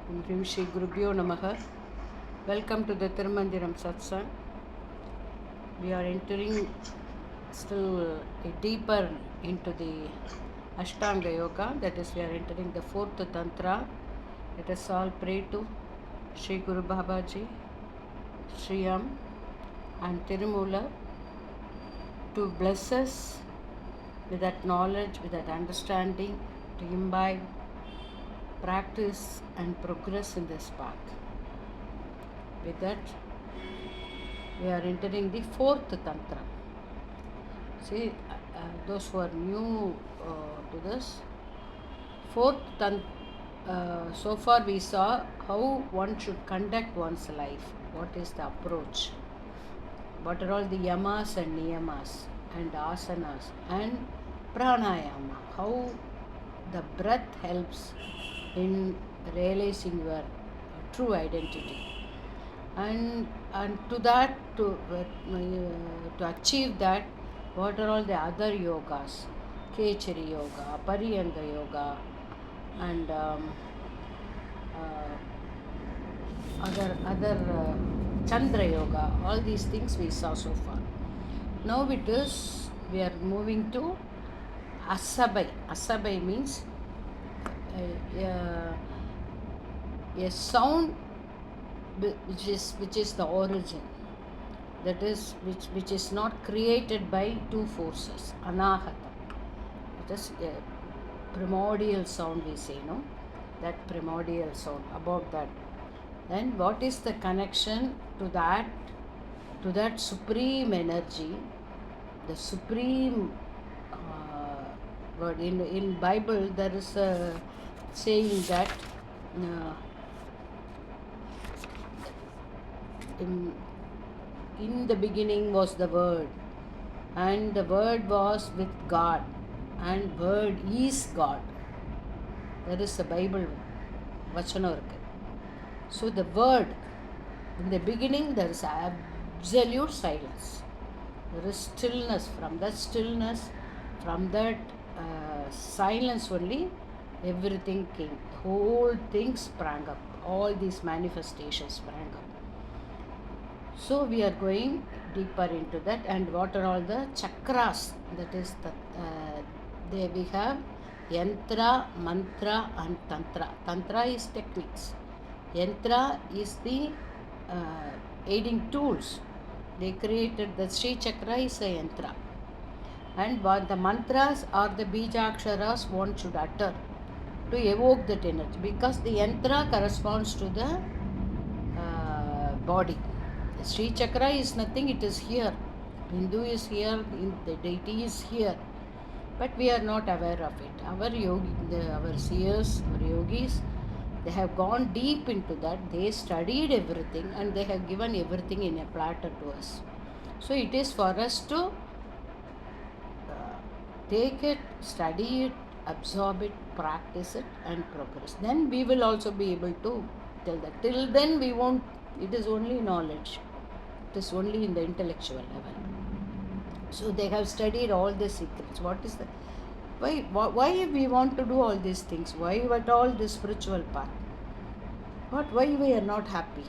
Shri Gurubhyo Namaha. Welcome to the Tirumantiram Satsang. We are entering still deeper into the Ashtanga Yoga, that is, we are entering the fourth Tantra. Let us all pray to Sri Guru Babaji, Sri Am, and Tirumula to bless us with that knowledge, with that understanding, to imbibe, practice, and progress in this path. With that, we are entering the fourth Tantra. See, those who are new to this, fourth Tantra, so far we saw how one should conduct one's life, what is the approach, what are all the yamas and niyamas and asanas and pranayama, how the breath helps in realizing your true identity. And to that, to achieve that, what are all the other yogas? Kechari yoga, Pariyanga yoga, and other Chandra yoga. All these things we saw so far. Now we are moving to Asabai. Asabai means a sound which is the origin, that is which is not created by two forces, anahata. It is a primordial sound, we say, no, that primordial sound, about that. Then what is the connection to that supreme energy, the supreme word? In Bible there is a saying that in the beginning was the Word, and the Word was with God, and Word is God. That is the Bible vachanam irukku. So the Word, in the beginning there is absolute silence. There is stillness. From that silence only, everything came. The whole thing sprang up. All these manifestations sprang up. So we are going deeper into that. And what are all the chakras? That is there we have yantra, mantra, and tantra. Tantra is techniques. Yantra is the aiding tools. They created the Sri Chakra is a yantra. And what the mantras are the bijaksharas one should utter to evoke that energy, because the yantra corresponds to the body. The Sri Chakra is nothing, it is here. Hindu is here, the deity is here, but we are not aware of it. Our seers, our yogis, they have gone deep into that. They studied everything and they have given everything in a platter to us. So it is for us to take it, study it, absorb it, practice it, and progress. Then we will also be able to tell that. Till then we won't. It is only knowledge. It is only in the intellectual level. So they have studied all the secrets. What is the why we want to do all these things? Why at all this spiritual path? Why we are not happy?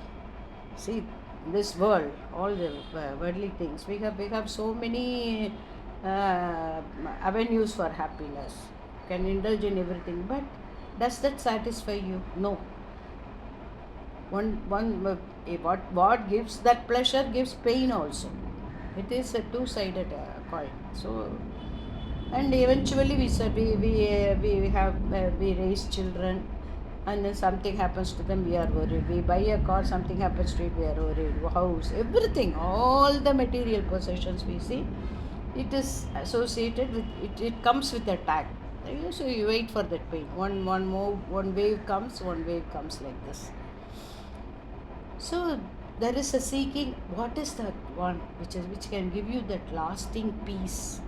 See, this world, all the worldly things, we have so many avenues for happiness. Can indulge in everything, but does that satisfy you? No. What gives that pleasure gives pain also. It is a two-sided coin. So, and eventually we raise children, and then something happens to them, we are worried. We buy a car, something happens to it, we are worried. House, everything, all the material possessions we see, it is associated with it. It comes with a tag. So you wait for that pain. One wave comes like this. So there is a seeking. What is that one which can give you that lasting peace?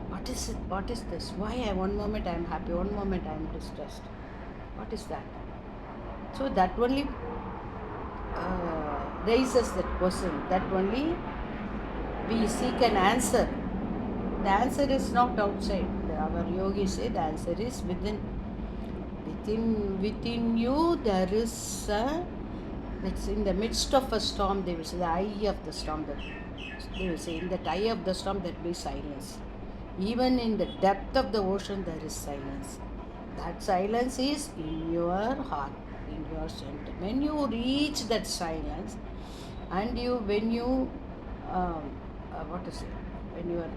What is it? What is this? Why one moment I am happy, one moment I am distressed? What is that? So that only raises that question. That only we seek an answer. The answer is not outside. Our yogis say the answer is within. Within you there is it's in the midst of a storm, they will say, the eye of the storm, that they will say, in that eye of the storm there will be silence. Even in the depth of the ocean there is silence. That silence is in your heart, in your center. When you reach that silence, and when you when you are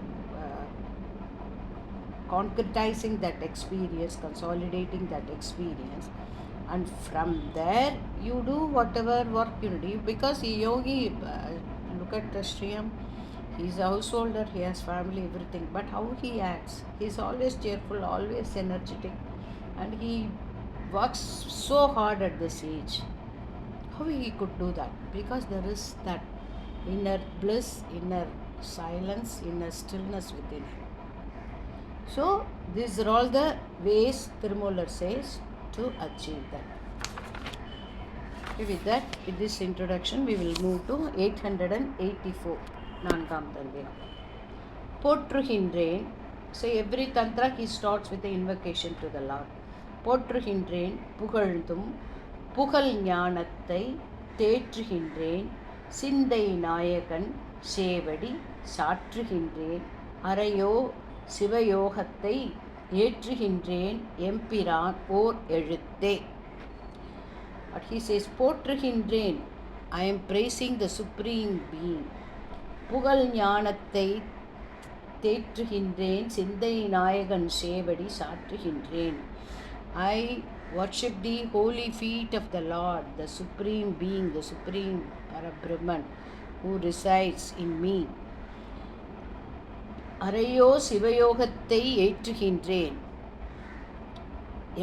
concretizing that experience, consolidating that experience, and from there you do whatever work you do. Because yogi, look at Shriyam, he's a householder, he has family, everything, but how he acts, he's always cheerful, always energetic, and he works so hard at this age. How he could do that? Because there is that inner bliss, inner silence, inner stillness within him. So these are all the ways Tirumantiram says to achieve that. Okay, with that, with this introduction, we will move to 884, Nankam Tandiram. Potruhindren. So every tantra he starts with the invocation to the Lord. Potruhindren, Pugalthum, Pugal ஞானத்தை தேற்றுகின்றேன், சிந்தை நாயகன் சேவடி சாற்றுகின்றேன், அறையோ சிவயோகத்தை ஏற்றுகின்றேன், எம்பிரான் ஓர் எழுத்தே. But he says, போற்றுகின்றேன், I am praising the Supreme Being. புகழ் ஞானத்தை தேற்றுகின்றேன், சிந்தை நாயகன் சேவடி சாற்றுகின்றேன். I worship the holy feet of the Lord, the Supreme Being, the Supreme Parabrahman who resides in me. அறையோ சிவயோகத்தை ஏற்றுகின்றேன்,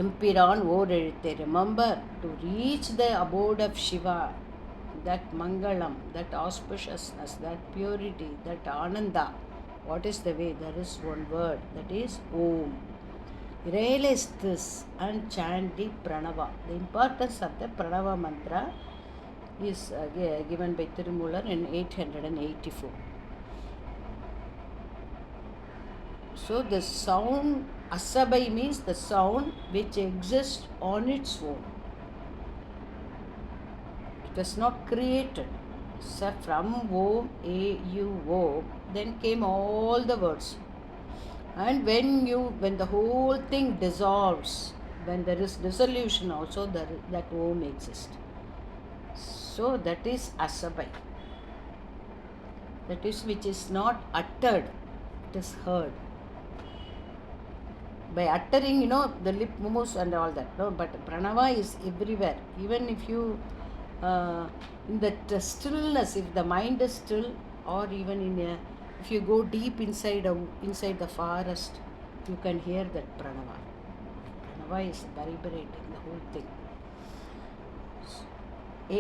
எம்பிரான் ஓர் எழுத்தே. Remember, to reach the abode of Shiva, that Mangalam, that auspiciousness, that purity, that Ananda, what is the way? There is one word, that is Om. Realize this and chant the Pranava. The importance of the Pranava mantra is given by Tirumantiram in 884. So the sound, Asabai means the sound which exists on its own. It was not created. So from Om, A-U-O, then came all the words. And when the whole thing dissolves, when there is dissolution also, that Om exists. So that is Asabai. That is which is not uttered, it is heard. By uttering, the lip moves and all that. No, but Pranava is everywhere. Even if you, in that stillness, if the mind is still, or even if you go deep inside the forest, you can hear that Pranava. Pranava is vibrating the whole thing.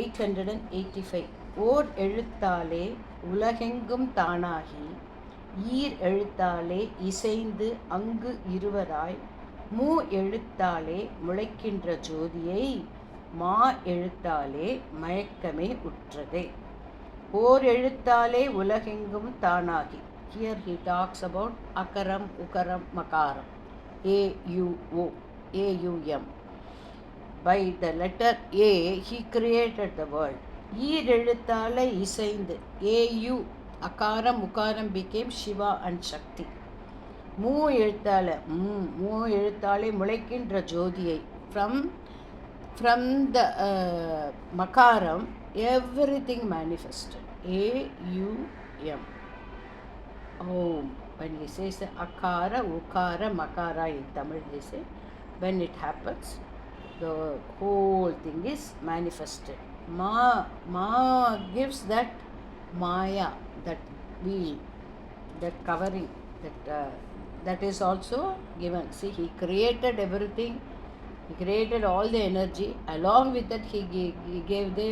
885. ஓர் எழுத்தாலே உலகெங்கும் தானாகி, ஈர் எழுத்தாலே இசைந்து அங்கு இருவராய், மூ எழுத்தாலே முளைக்கின்ற ஜோதியை, மா எழுத்தாலே மயக்கமே உற்றதே. ஓர் எழுத்தாலே உலகெங்கும் தானாகி. Here he talks about akaram, ukaram, makaram. A-U-O, A-U-M. By the letter A, he created the world. ஈர் எழுத்தாலே இசைந்து, A-U, akaram, ukaram became Shiva and Shakti. மூ எழுத்தாலே முளைக்கின்ற ஜோதியை. From the makaram, everything manifested. A-U-M. Om. When he says the akara, ukara, makara in Tamil, they say, when it happens, the whole thing is manifested. Ma gives that maya, that wheel, that covering, that is also given. See, he created everything. He created all the energy. Along with that, he gave the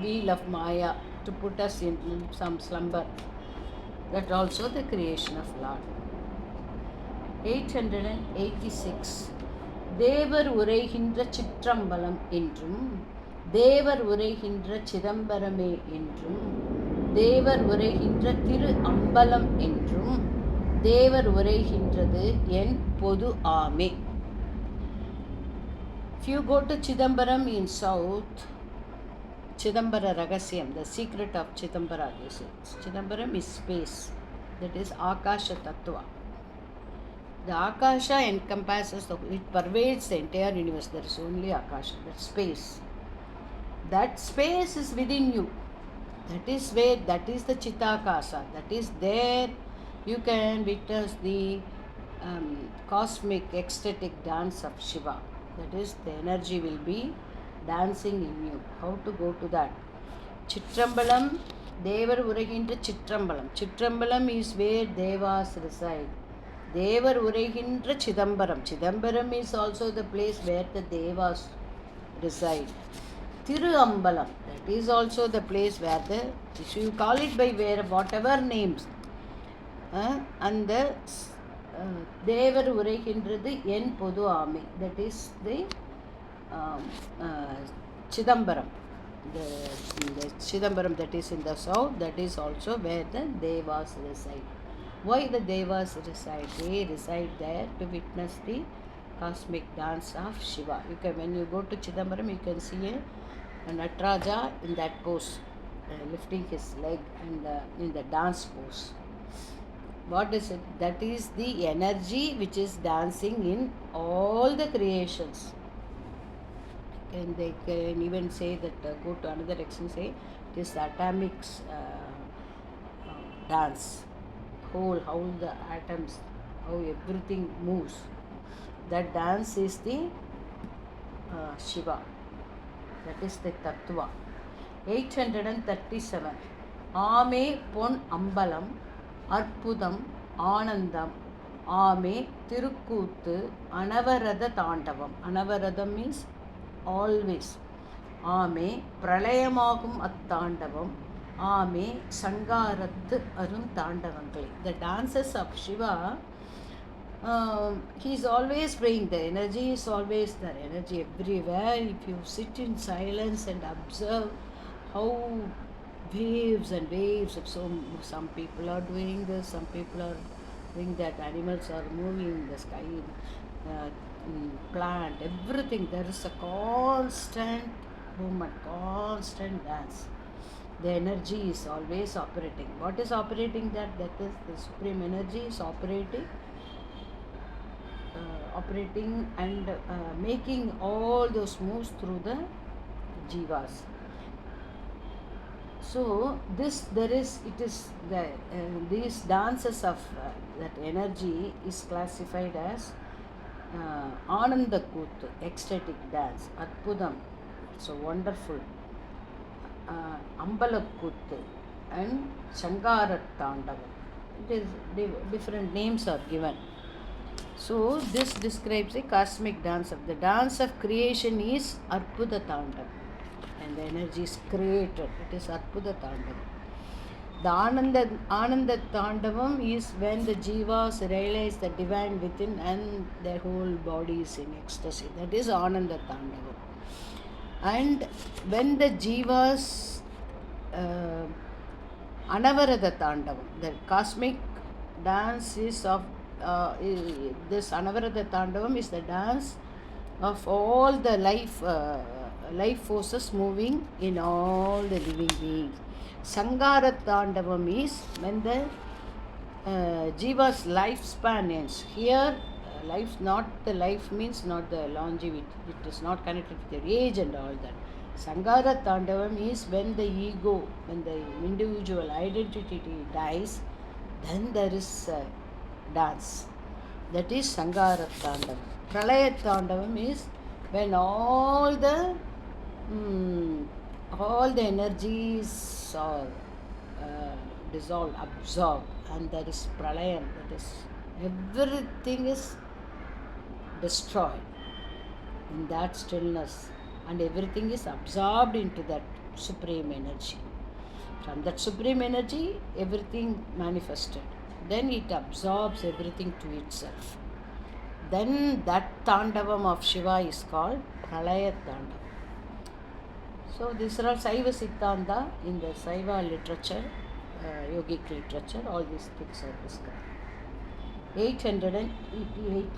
wheel of Maya to put us in some slumber. That also the creation of Lord. 886. தேவர் உரைகின்ற சிற்றம்பலம் என்றும், தேவர் உரைகின்ற சிதம்பரமே என்றும், தேவர் உரைகின்ற திரு அம்பலம் என்றும், தேவர் உரைகின்றது என் பொது ஆமே. If you go to Chidambaram in south, Chidambara Ragasyam, the secret of Chidambara, this is Chidambaram is space, that is Akasha Tattva. The Akasha encompasses, it pervades the entire universe. There is only Akasha, that space. That space is within you. That is where, that is the Chitakasa. That is there you can witness the cosmic ecstatic dance of Shiva. That is, the energy will be dancing in you. How to go to that? Chitrambalam, Devar Uragintra Chitrambalam. Chitrambalam is where Devas reside. Devar Uragintra Chidambaram. Chidambaram is also the place where the Devas reside. Tirumantiram, that is also the place where the, if you call it by where whatever names, and the Devar Uraginrathu En Podu Ame, that is the Chidambaram. The Chidambaram that is in the south, that is also where the Devas reside. Why the Devas reside? They reside there to witness the cosmic dance of Shiva. You can, when you go to Chidambaram, you can see a Nataraja in that pose, lifting his leg and in the dance pose. What is it? That is the energy which is dancing in all the creations. And they can even say that, go to another extreme, say it is the atomics dance. How the atoms, how everything moves. That dance is the Shiva. That is the Tattva. 837. Ame Pon Ambalam, Arpudam, Anandam, Ame Tirukuttu, Anavarada Tandavam. Anavarada means always. Ame Pralayamagum Attandavam, Ame Sangarathu Arum Tandavangali. The dances of Shiva, he is always praying. The energy is always there. Energy everywhere. If you sit in silence and observe how waves and waves of some people are doing this, some people are doing that, animals are moving in the sky, plant, everything. There is a constant movement, constant dance. The energy is always operating. What is operating that? That is the supreme energy is operating and making all those moves through the jivas. So these dances of that energy is classified as Ananda Kuttu, ecstatic dance, Adpudam, so wonderful, Ambala Kuttu, and Shangarat Tandavam. It is different names are given. So this describes a cosmic dance. Of the dance of creation is Arpuda Tandavam, and the energy is created. It is Arpuda Tandavam. The Ananda Tandavam is when the jivas realize the divine within and their whole body is in ecstasy. That is Ananda Tandavam. And when the jivas Anavarada Tandavam, the cosmic dance is of this Anavarada Tandavam is the dance of all the life forces moving in all the living beings. Sangara Tandavam is when the jiva's lifespan ends. Here, life, not the life means not the longevity. It is not connected with your age and all that. Sangara Tandavam is when the ego, when the individual identity dies, then there is dance. That is Sangara Tandavam. Pralaya Tandavam is when all the energies are dissolved, absorbed, and there is pralayam, that is everything is destroyed in that stillness, and everything is absorbed into that supreme energy. From that supreme energy, everything manifested. Then it absorbs everything to itself. Then that Tandavam of Shiva is called Pralaya Tandavam. So these are all Saiva Siddhanta in the Saiva literature, yogic literature, all these things are described. 888.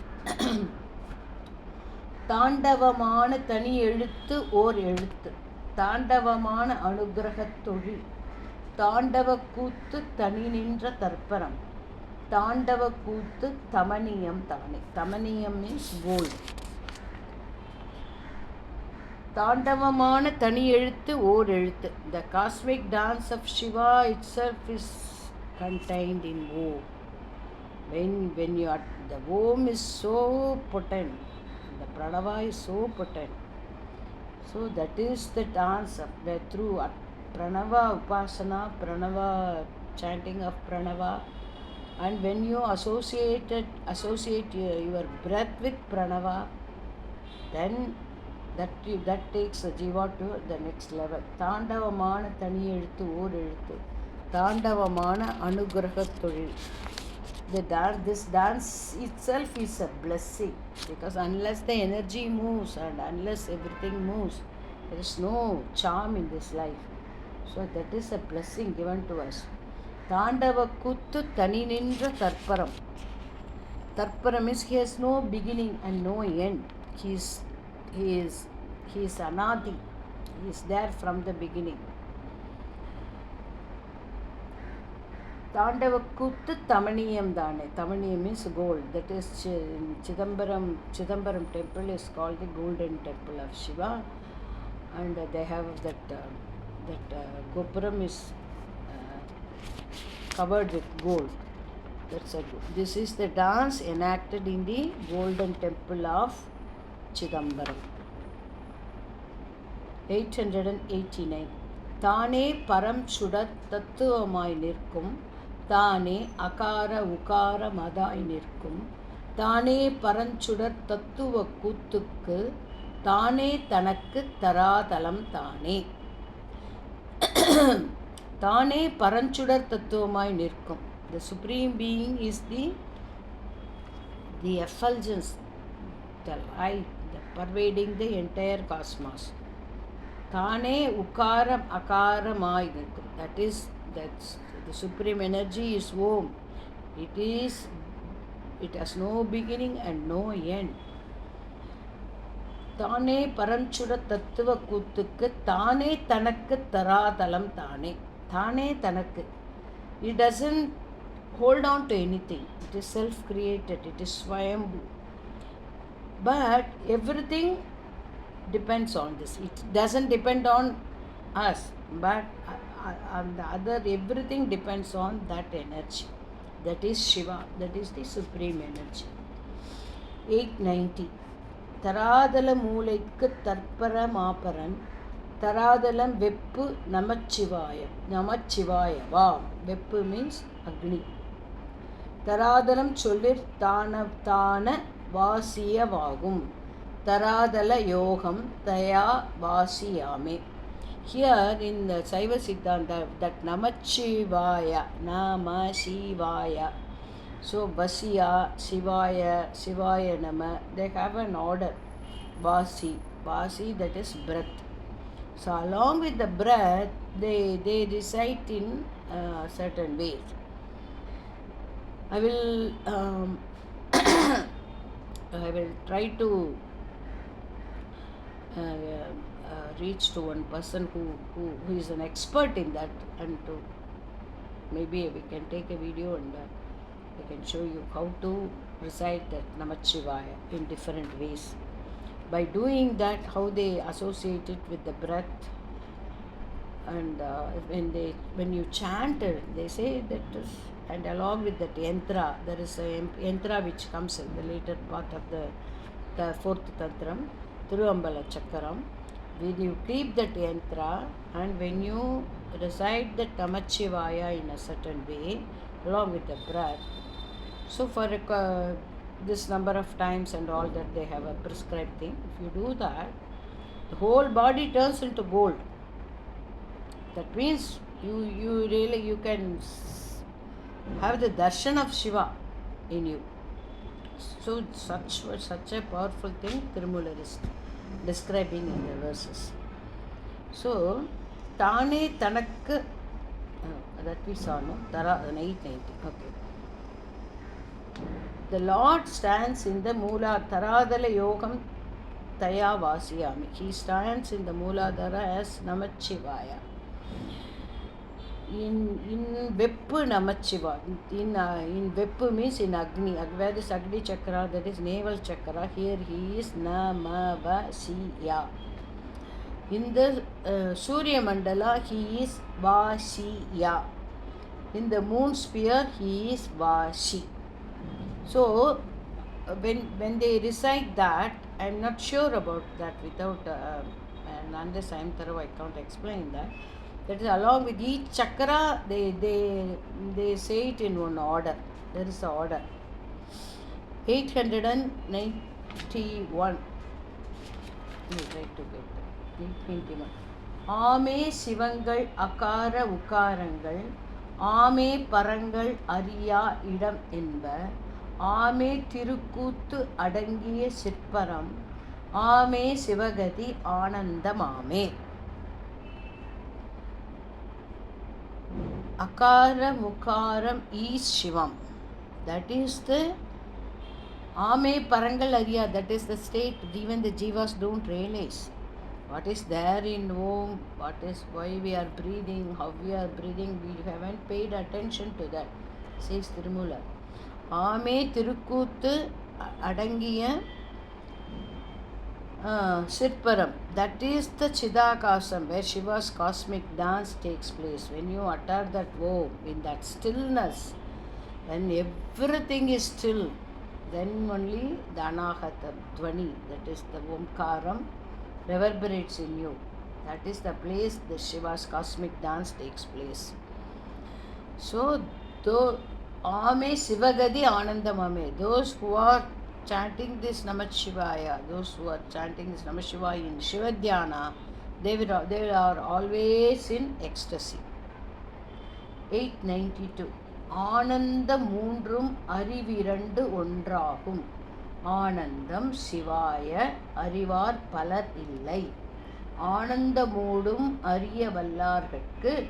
தாண்டவமான தனி எழுத்து ஓர் எழுத்து, தாண்டவமான அனுக்கிரகத் தொழில், தாண்டவ கூத்து தனி நின்ற தற்பரம், தாண்டவ கூத்து தமனியம் தானே. தமனியம் மீன்ஸ் கோல்டு. தாண்டவமான தனி எழுத்து ஓர் எழுத்து. The cosmic dance of Shiva itself is contained in Om. When you are, the Om is so potent, the Pranava is so potent. So that is the dance of the through Pranava Upasana, Pranava chanting of Pranava, and when you associate your breath with Pranava, then that takes the jiva to the next level. தாண்டவமான தனி எழுத்து ஓர் எழுத்து, தாண்டவமான அனுக்கிரகத் தொழில். This dance itself is a blessing, because unless the energy moves and unless everything moves, there is no charm in this life. So that is a blessing given to us. தாண்டவ கூத்து தனி நின்ற தற்பரம். Tarparam means he has no beginning and no end. He is anadi. He is there from the beginning. தாண்டவ கூத்து தமனியம் தானே. Tamaniyam means gold. That is Chidambaram temple is called the golden temple of Shiva, and they have that gopuram is covered with gold. This is the dance enacted in the golden temple of Chidambaram. 889. தானே பரம் சுடத் தத்துவமாய் நிற்கும், தானே அகார உகார மதாய் நிற்கும், தானே பரஞ்சுடர் தத்துவ கூத்துக்கு, தானே தனக்கு தராதலம் தானே. தானே பரஞ்சுடர் தத்துவமாய் நிற்கும். The Supreme Being is the effulgence, the light, pervading the entire cosmos. தானே உக்காரம் அகாரமாய் நிற்கும். That's the supreme energy is Om. It has no beginning and no end. தானே பரஞ்சுட தத்துவ கூத்துக்கு, தானே தனக்கு தராதலம் தானே. தானே தனக்கு. It doesn't hold on to anything. It is self-created. It is Swayambhu. But everything depends on this. It doesn't depend on us, but on the other, everything depends on that energy. That is Shiva. That is the supreme energy. 890. தராதல மூளைக்கு தற்பர மாபரன், தராதலம் வெப்பு நமச்சிவாயவாம். வெப்பு means Agni. தராதலம் சொல்லிற் தான வாசியவாகும், தராதல யோகம் தயா வாசியாமே. Here in the Saiva Siddhanta, that Namachivaya, so Vasiya, Shivaya Nama, they have an order. Vasi, that is breath. So along with the breath, they recite in certain ways. I will try to reach to one person who is an expert in that, and to maybe we can take a video and I can show you how to recite that Namachivaya in different ways. By doing that, how they associate it with the breath, and when you chant it, they say that and along with that yantra, there is a yantra which comes in the later part of the fourth tantram, Tiruvambala Chakaram. When you keep that yantra and when you recite the Namachivaya in a certain way along with the breath, so for this number of times and all that, they have a prescribed thing. If you do that, the whole body turns into gold. That means you can have the darshan of Shiva in you. So such a powerful thing Tirumula is describing in the verses. So Tane Tanakku, that we saw, no? 890. Okay. The Lord stands in the Moola Taradala Yogam Taya Vasiyami. He stands in the Mooladhara as Namachivaya. In Veppu Namachiva. In Veppu means in Agni. Where is Agni Chakra? That is navel chakra. Here he is Namavasiya. In the Surya Mandala, he is Vashiya. In the moon sphere, he is Vashi. So, when they recite that, I am not sure about that without, and unless I am thorough, I can't explain that. That is along with each chakra, they say it in one order. There is an order. 891. You try to get that. 891. ஆமே சிவங்கள் அகார உகாரங்கள் ஆமே பரங்கள் அறியா இடம் என்ப ஆமே திருக்கூத்து அடங்கிய சிற்பரம் ஆமே சிவகதி ஆனந்தமாமே. Akara Mukaram is Shivam. That is the Ame Parangal Arya. That is the state even the Jivas don't realize. What is there in Om, what is, why we are breathing, how we are breathing, we haven't paid attention to that, says Tirumula. Ame Tirukuttu Adangiya Sirparam. That is the Chidakasam where Shiva's cosmic dance takes place. When you utter that Om in that stillness, when everything is still, then only the Anahata Dvani, that is the Omkaram, reverberates in you. That is the place the Shiva's cosmic dance takes place. So, though Ame Sivagadi Anandamame, those who are chanting this Namah Shivaya, those who are chanting this Namah Shivaya in Shivadhyana, they are always in ecstasy. 892. Ananda Moondrum Arivirandu Ondragum. Anandam Shivaya Arivar Palar Illai. Ananda Moodum Ariya Vallargakku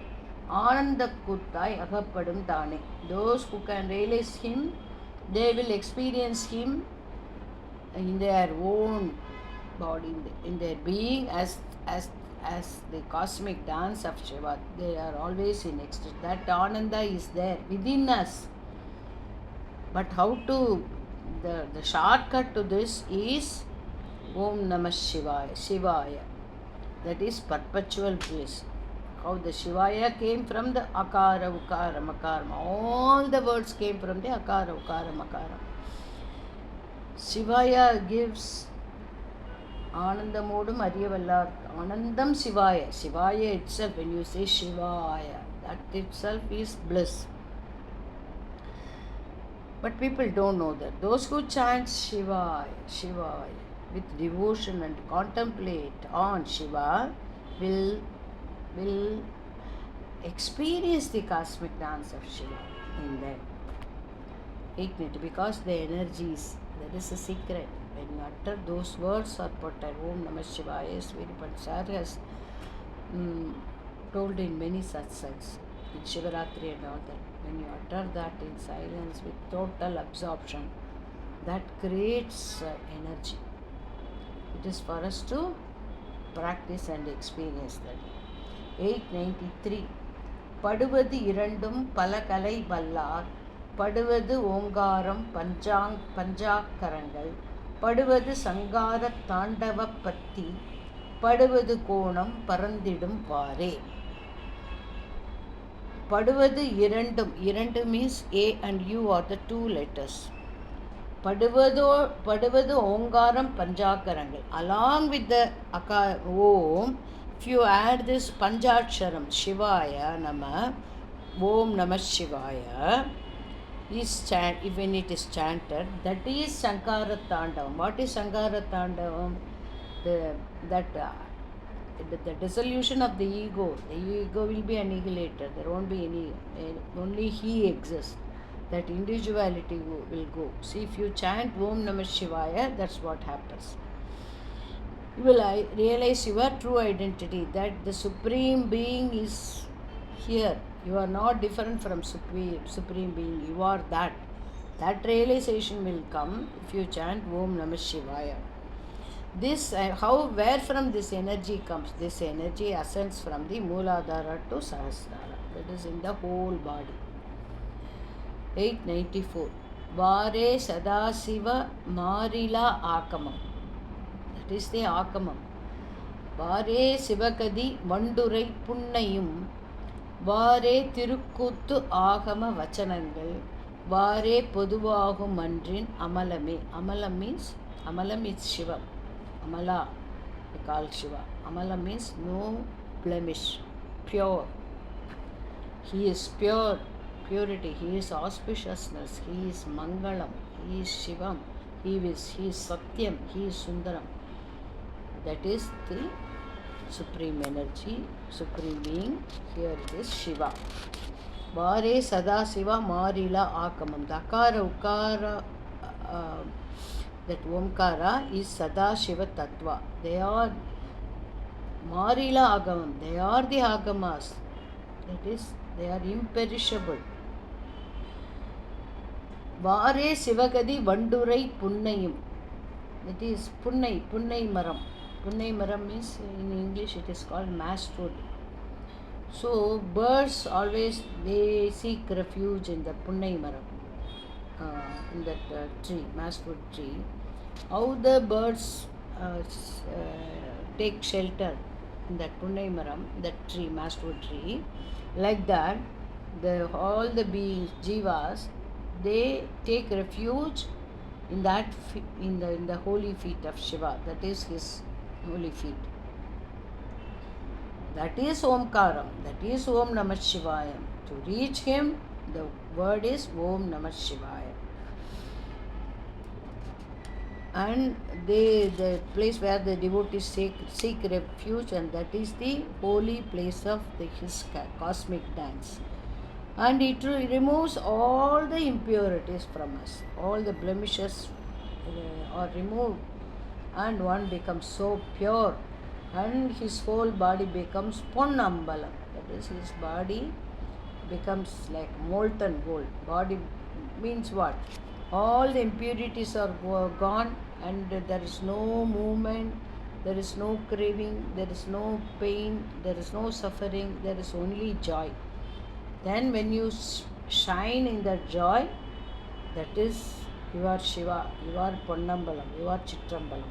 Ananda Kuttai Agapadum Dane. Those who can realize him, they will experience him in their own body, in their being as the cosmic dance of Shiva. They are always in ecstasy. That Ananda is there within us. But how to, the shortcut to this is Om Namah Shivaya. That is perpetual bliss. How the Shivaya came from the Akara, Ukara, Makara. All the words came from the Akara, Ukara, Makara. Shivaya gives Anandamodum Ariyavallar. Anandam Shivaya. Shivaya itself, when you say Shivaya, that itself is bliss. But people don't know that. Those who chant Shivaya, Shivaya with devotion and contemplate on Shiva will experience the cosmic dance of Shiva in them. Ignite, because the energy is, that is a secret. When you utter those words or put Om Namah Shivaya, Sviripant has told in many satsangs, in Shivaratri and all that. When you utter that in silence with total absorption, that creates energy. It is for us to practice and experience that. 893. Paduvadu irandum palakalai ballar, Paduvadu Omgaram Panjakarangal, Paduvadu Sangara Tandava Patti, Paduvadu Konam Parandidum Vare. Paduvadu Irandum means A and U are the two letters. Paduvadu Omgaram Panjakarangal. Along with the Om, if you add this Panjaksharam, Shivaya Nama, Om Namah Shivaya, when it is chanted, that is Sankara Tandavam. What is Sankara Tandavam? The dissolution of the ego. The ego will be annihilated. There won't be any, only he exists. That individuality will go. See, if you chant Om Namah Shivaya, that's what happens. You will realize your true identity, that the Supreme Being is here. You are not different from Supreme Being. You are that. That realization will come if you chant Om Namah Shivaya. This where from this energy comes? This energy ascends from the Mooladhara to Sahasrara. That is in the whole body. 894. Vare Sadasiva Marila Akamam. That is the Akamam. Vare Sivakadi Vandurai Punnayum. Vare Tirukuttu Agama Vachanangal. Vare Poduvagum Mandrin Amalame. Amalam is Shiva. Amala, we call Shiva. Amala means no blemish, pure. He is pure, purity. He is auspiciousness. He is Mangalam. He is Shivam. He is Satyam. He is Sundaram. That is the supreme energy, supreme being. Here it is Shiva. Vare Sadasiva Marila Akamam. The Akara Ukara. That Omkara is Sada Shiva Tattva. They are Marila Agamam. They are the Agamas. That is, they are imperishable. Vare Sivagadi Vandurai Punnayum. That is Punnai Maram. Punnai Maram means in English it is called mastwood. So birds always they seek refuge in the Punnai Maram. In that tree, mastwood tree, how the birds take shelter in that Punnai Maram, that tree, mastwood tree, like that, all the beings, jivas, they take refuge in that in the holy feet of Shiva. That is his holy feet. That is Omkaram. That is Om Namah Shivaya. To reach him, the word is Om Namah Shivaya. And the place where the devotees seek refuge, and that is the holy place of his cosmic dance. And it removes all the impurities from us. All the blemishes are removed, and one becomes so pure, and his whole body becomes Ponnambalam. That is, his body becomes like molten gold. Body means what? All the impurities are gone, and there is no movement, there is no craving, there is no pain, there is no suffering, there is only joy. Then when you shine in that joy, that is, you are Shiva, you are Ponnambalam, you are Chitrambalam.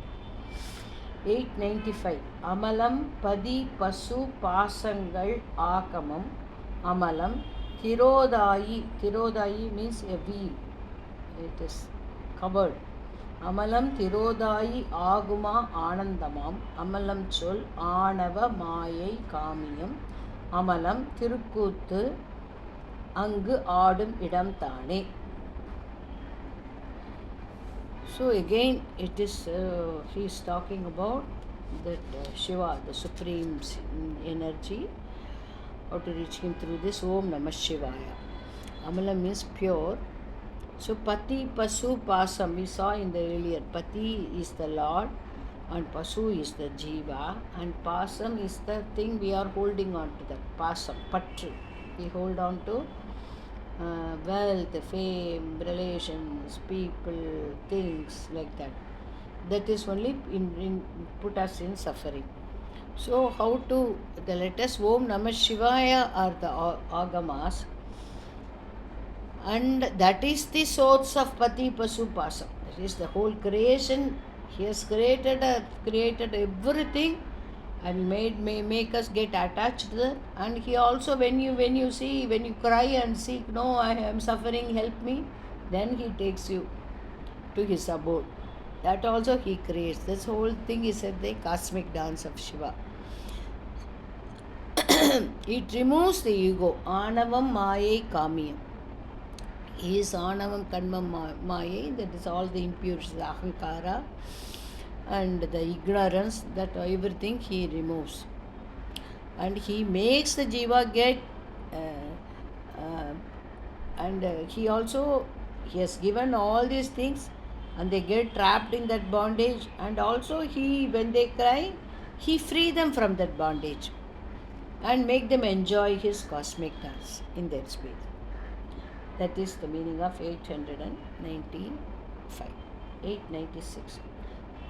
895. Amalam Padi Pasu Pasangal Akamam. Amalam Tirodayi means a wheel. It is covered. Amalam Tirodayi Aguma Anandamam. Amalam Chol Anava Mayai Kamiyam. Amalam Tirukuttu Angu Adum Idam Thane. So again, it is he is talking about that Shiva, the supreme energy, how to reach him through this Om Namah Shivaya. Amala means pure. So Pati, Pasu, Pasam, we saw in the earlier. Pati is the Lord, and Pasu is the Jiva, and Pasam is the thing we are holding on to. That Pasam, Patru. We hold on to wealth, fame, relations, people, things like that. That is only put us in suffering. So how to, the letters Om Namah Shivaya are the agamas, and that is the source of Pati Pasu Pasam. That is the whole creation. He has created everything and make us get attached to that. And he also, when you cry and seek, no, I am suffering, help me, then he takes you to his abode. That also he creates. This whole thing is the cosmic dance of Shiva. It removes the ego. Anavam Mayai Kamiyam. He is Anavam Kanmam Mayai, that is all the impurities, the Ahankara and the ignorance, that everything he removes. And he makes the Jiva get, he has given all these things, and they get trapped in that bondage, and also when they cry, he free them from that bondage and make them enjoy his cosmic dance in their space. That is the meaning of 895. 896.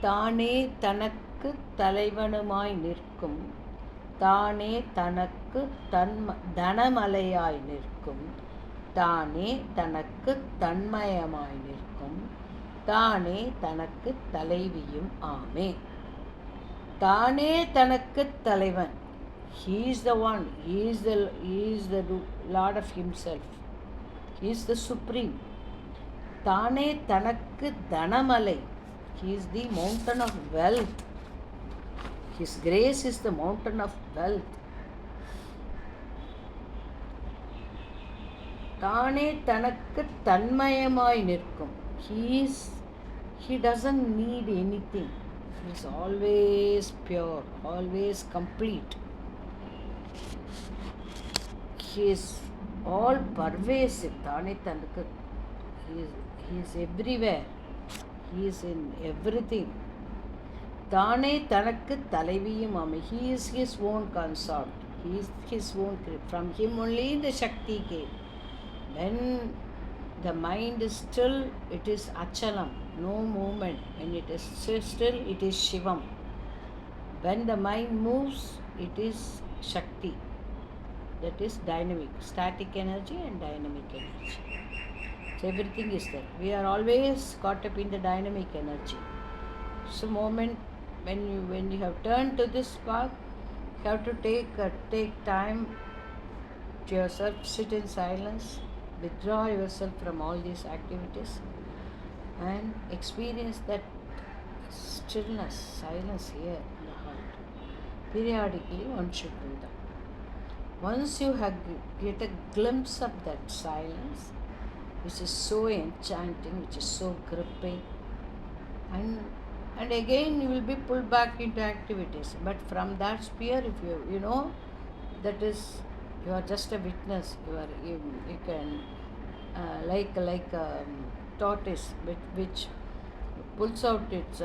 தானே தனக்கு தலைவனுமாய் நிற்கும், தானே தனக்கு தனமலையாய் நிற்கும், தானே தனக்கு தன்மயமாய் நிற்கும், தானே தனக்கு தலைவியும் ஆமே. தானே தனக்கு தலைவன். He is the one. He is the Lord of himself. He is the supreme. தானே தனக்கு தனமலை. He is the mountain of wealth. His grace is the mountain of wealth. தானே தனக்கு தன்மயமாய் நிற்கும். He doesn't need anything. He is always pure, always complete. He is all pervasive. தானே தனக்கு he is everywhere. He is in everything. தானே தனக்கு தலைவியும் ஆமை. He is his own consort. He is his own. From him only the Shakti came. When the mind is still, it is achalam, no movement. When it is still, it is Shivam. When the mind moves, it is Shakti. That is dynamic, static energy and dynamic energy. So everything is there. We are always caught up in the dynamic energy. So moment when you have turned to this path, you have to take time to yourself, sit in silence, withdraw yourself from all these activities and experience that stillness, silence here in the heart. Periodically one should do that. Once you get a glimpse of that silence, which is so enchanting, which is so gripping, and again you will be pulled back into activities. But from that sphere, if you know, that is, you are just a witness. You can like a tortoise which pulls out its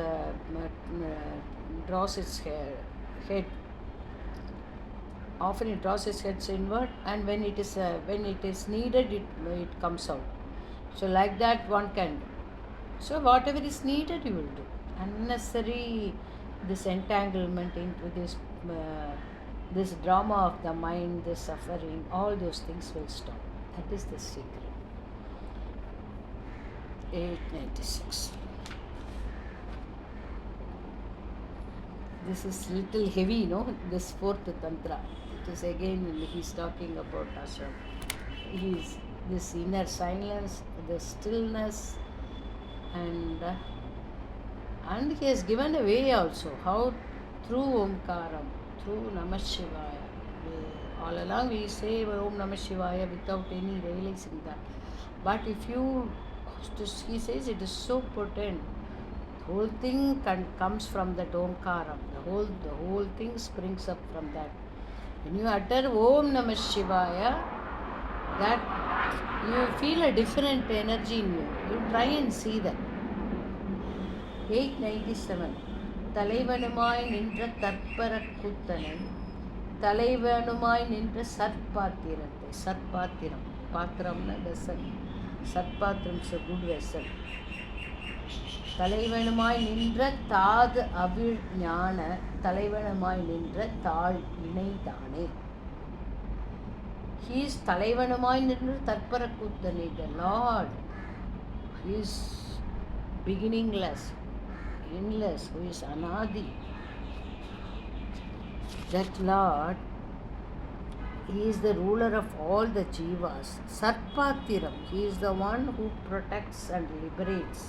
draws its head. Often it draws its head inward, and when it is needed, it comes out. So like that one can do. So whatever is needed, you will do. Unnecessary this entanglement into this drama of the mind, this suffering, all those things will stop. That is the secret. 896. This is little heavy, no? This fourth tantra. It is again he is talking about ashram. He is this inner silence, the stillness, and he has given a way also how through Omkaram, through Namah Shivaya. All along we say Om Namah Shivaya without any realizing that. But if you, he says it is so potent. The whole thing comes from that Omkaram. The whole thing springs up from that. When you utter Om Namah Shivaya, that you feel a different energy in you. You try and see that. 897. தலைவனுமாய் நின்ற தற்பர கூத்தனை, தலைவனுமாய் நின்ற சற்பாத்திரத்தை. சற்பாத்திரம், பாத்திரம்னா vessel. சற்பாத்திரம் is a good vessel. தலைவனுமாய் நின்ற தாது அவிழ் ஞான, தலைவனுமாய் நின்ற தாழ் இணைதானே. He is தலைவனுமாய் நின்ற தற்பர கூத்தனை, the Lord. He is beginningless, endless, who is anadi. That Lord, he is the ruler of all the jivas. Sarpatiram, he is the one who protects and liberates.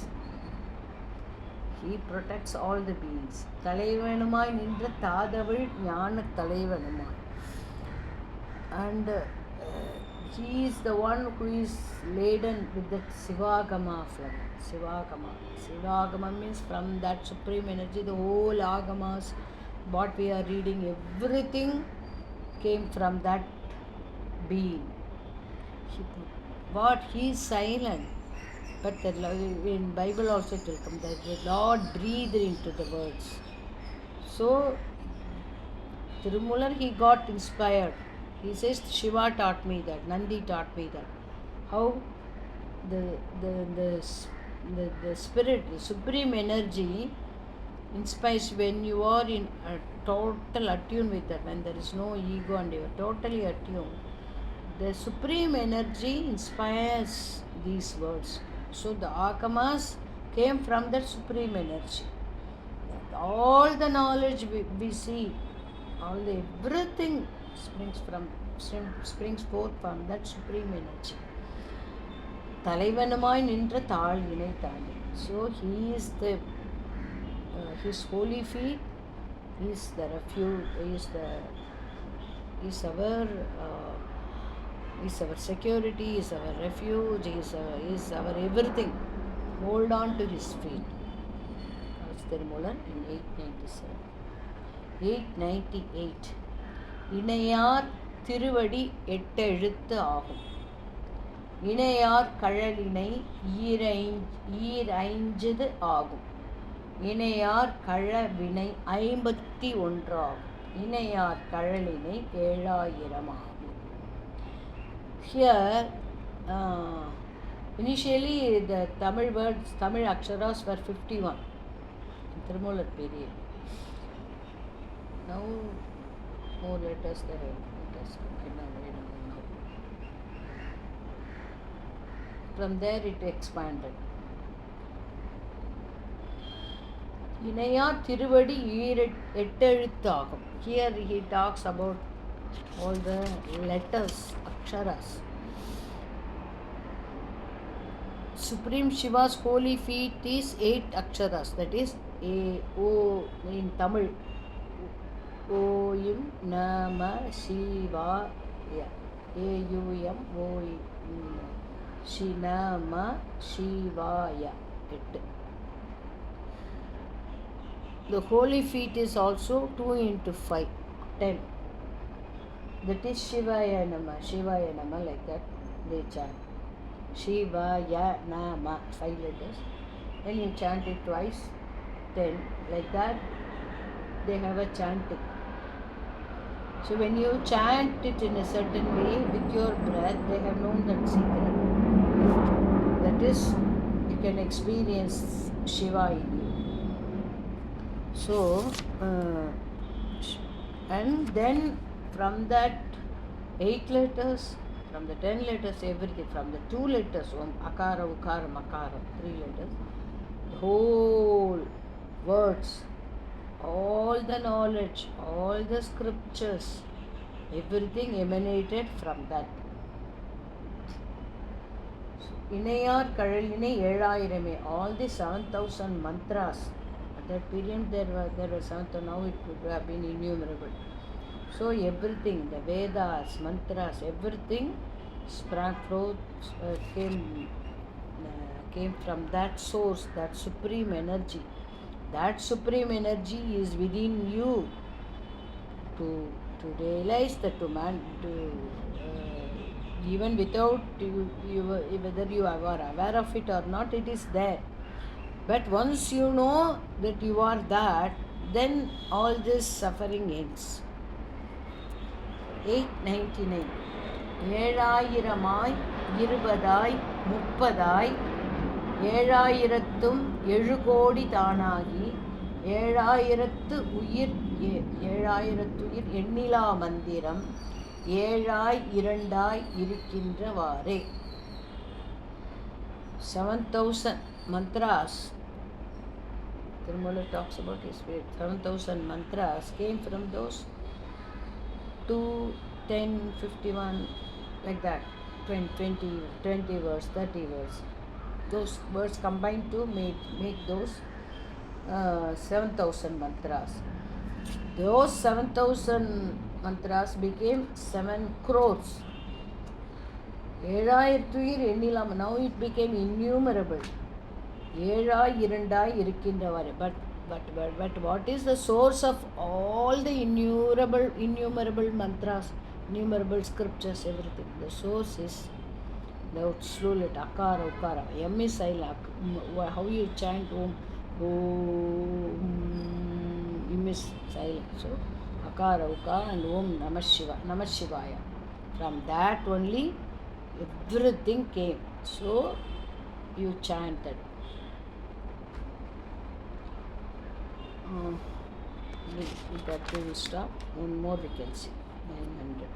He protects all the beings. Talaivanumai nindra tadavil jnana talaivanumai. And he is the one who is laden with the Sivagama flood. Sivagama means from that supreme energy, the whole agamas, what we are reading, everything came from that being. He is silent, but in Bible also it will come that the Lord breathed into the words. So Tirumular, he got inspired. He says Shiva taught me that, Nandi taught me that. How the spirit, the supreme energy inspires when you are in a total attune with that, when there is no ego and you are totally attuned. The supreme energy inspires these words. So the agamas came from that supreme energy. All the knowledge we see, everything springs forth from that supreme energy. தலைவனுமாய் நின்ற தாழ்வினை தாண்டி. So he is the his holy feet is the refuge, is our security, is our refuge, is our everything. Hold on to his feet. That's Tirumantiram in 897. 898. இணையார் திருவடி எட்டெழுத்து ஆகும். இணையார் கழலினை ஈரைஞ்சது ஆகும். இணையார் கழவினை 51 ஆகும். இணையார் கழலினை 7000 ஆகும். Here, initially the Tamil words, Tamil aksharas were 51 in Tirumantiram period. Now more letters there are. From there it expanded. இணையார் திருவடி எட்டெழுத்தாகும். Here he talks about all the letters, aksharas. Supreme Shiva's holy feet is 8 aksharas, that is O in Tamil. Om Nama Shivaya. AUM O Shinama Shivaya. 8. The holy feet is also 2 into 5, 10. That is Shivaya Nama, Shivaya Nama, like that they chant. Shivaya Nama, 5 letters. Then you chant it twice, 10. Like that they have a chanting. So when you chant it in a certain way with your breath, they have known that secret. That is, you can experience Shiva in you. So, and then from that 8 letters, from the 10 letters, everything, from the 2 letters, Om, Akara, Ukara, Makara, 3 letters, the whole words, all the knowledge, all the scriptures, everything emanated from that. இணையார் கழலினை 7000. All the 7000 mantras. At that period there were 7,000. Now it would have been innumerable. So everything, the Vedas, mantras, everything sprang forth, came from that source, that supreme energy. That supreme energy is within you to realize that even without whether you are aware of it or not, it is there. But once you know that you are that, then all this suffering ends. 899. 7000ஆய் 20ஆய் 30ஆய் 7000 கோடி தானாகி 7000 உயிர் எண்ணிலா மந்திரம் 7 இருக்கின்றவாறே. 7,000 mantras. Tirumantiram talks about his spirit. 7,000 mantras came from those 2, 10, 51, like that, 20 words, 30 words. Those words combined to make those 7,000 mantras. Those 7,000 mantras became 7 crores. 7000 எண்ணிலாம். Now it became innumerable. 7 இருக்கின்றவாறு. But what is the source of all the innumerable mantras, innumerable scriptures, everything? The source is the slow letter Akara, Ukara. M is silent. How you chant Om? Om is silent. So Akara, Ukara and Om Namah Shivaya. From that only everything came. So you chanted. that we will stop. One more we can see. 900.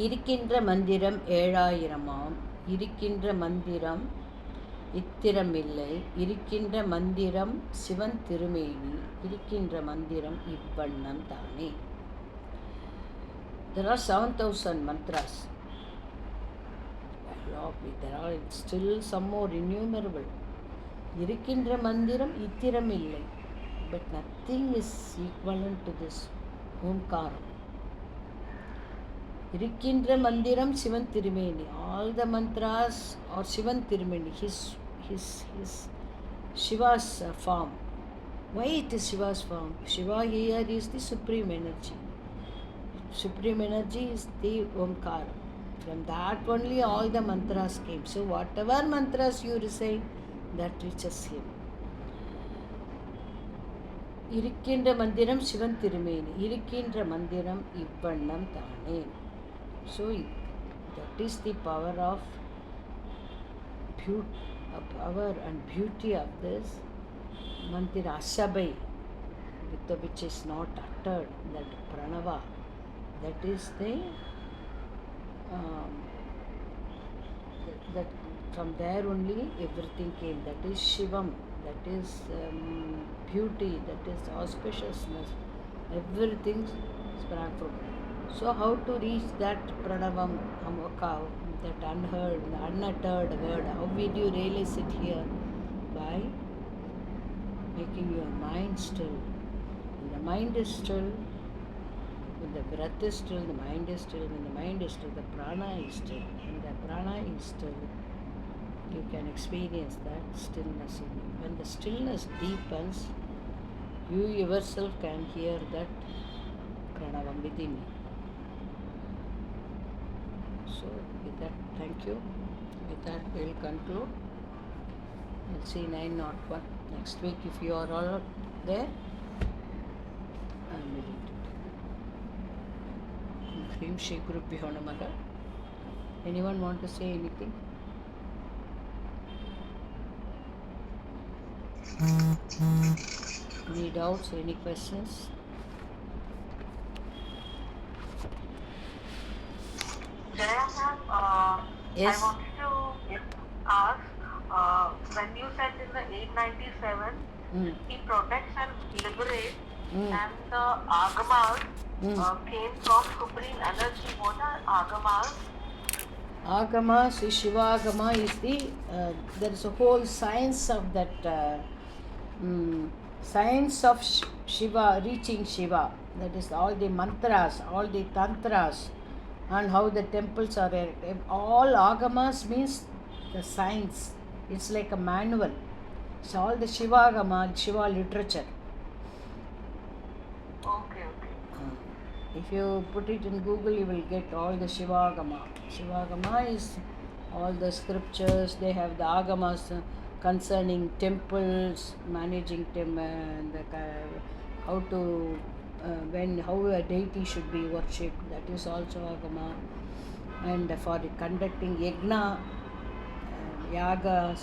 இருக்கின்ற மந்திரம் 7000ஆம். இருக்கின்ற மந்திரம் இத்திரமில்லை. இருக்கின்ற மந்திரம் சிவன் திருமேனி. இருக்கின்ற மந்திரம் இவ்வண்ணம் தானே. There are 7,000 mantras. There are still some more innumerable. இருக்கின்ற மந்திரம் இத்திரமில்லை. But nothing is equivalent to this Omkaram. இருக்கின்ற மந்திரம் சிவன் திருமேனி. All the mantras are Sivan திருமேனி. His Shiva's form. Why it is Shiva's form? Shiva here is the supreme energy. Supreme energy is the Omkara. From that only all the mantras came. So whatever mantras you recite, that reaches him. இருக்கின்ற மந்திரம் சிவன் திருமேனி. இருக்கின்ற மந்திரம் இவ்வண்ணம் தானே. So that is the power and beauty of this mantra Ashabai, with which is not uttered, that pranava. That is the that from there only everything came. That is Shivam. That is beauty. That is auspiciousness. Everything sprang from. So how to reach that pranavam, that unuttered word? How will you realize it here? By making your mind still. When the mind is still, when the breath is still, the mind is still. When the mind is still, the prana is still. When the prana is still, you can experience that stillness in you. When the stillness deepens, you yourself can hear that pranavam within you. So with that, thank you. With that, we will conclude. We'll see 901 next week. If you are all there, I am ready to do. Hrim Shri Gurubhyo Namaha. Anyone want to say anything? Any doubts, any questions? Yes. I wanted to ask, when you said in the 897, he protects and liberates, and the agamas came from supreme energy. What are agamas? Agamas is Shivagama is the there is a whole science of that science of Shiva, reaching Shiva. That is all the mantras, all the tantras, and how the temples are erected. All agamas means the science. It's like a manual. It's all the Shivagama, Shiva literature. Okay. If you put it in Google, you will get all the Shivagama. Shivagama is all the scriptures. They have the agamas concerning temples, managing how to how a deity should be worshipped. That is also agama. And for conducting yagna, yagas,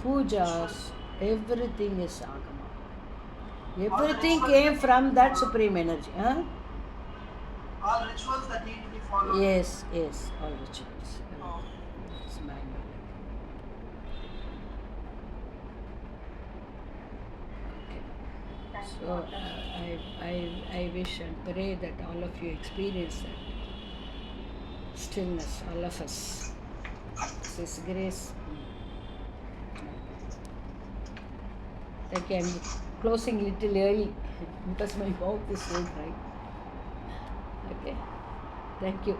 pujas, everything is agama. Everything came from that supreme energy. All rituals that need to be followed. Yes, all rituals. It's manual. Okay. So I wish and pray that all of you experience that stillness, all of us. This grace. Thank you. I'm closing little early because my mouth is so dry. Okay. Thank you.